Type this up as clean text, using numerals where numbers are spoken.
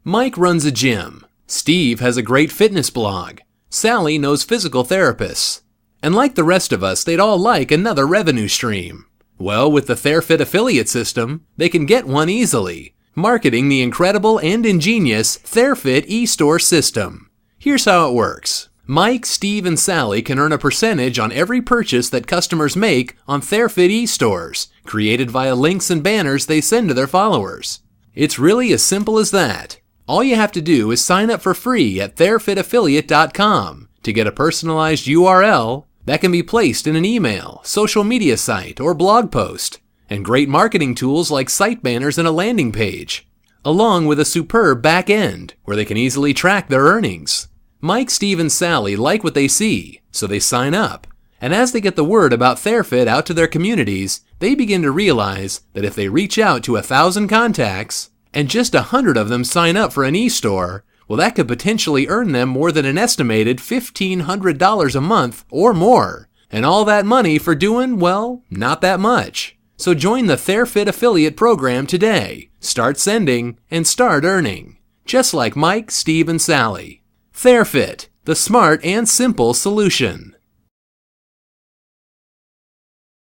Mike runs a gym. Steve has a great fitness blog. Sally knows physical therapists. And like the rest of us, they'd all like another revenue stream. Well, with the TheraFit affiliate system, they can get one easily, marketing the incredible and ingenious TheraFit e-store system. Here's how it works. Mike, Steve, and Sally can earn a percentage on every purchase that customers make on TheraFit e-stores, created via links and banners they send to their followers. It's really as simple as that. All you have to do is sign up for free at TheraFitAffiliate.com to get a personalized URL that can be placed in an email, social media site, or blog post, and great marketing tools like site banners and a landing page, along with a superb back end where they can easily track their earnings. Mike, Steve, and Sally like what they see, so they sign up. And as they get the word about TheraFit out to their communities, they begin to realize that if they reach out to 1,000 contacts, and just 100 of them sign up for an e-store, well, that could potentially earn them more than an estimated $1,500 a month or more. And all that money for doing, well, not that much. So join the TheraFit affiliate program today. Start sending and start earning. Just like Mike, Steve, and Sally. TheraFit, the smart and simple solution.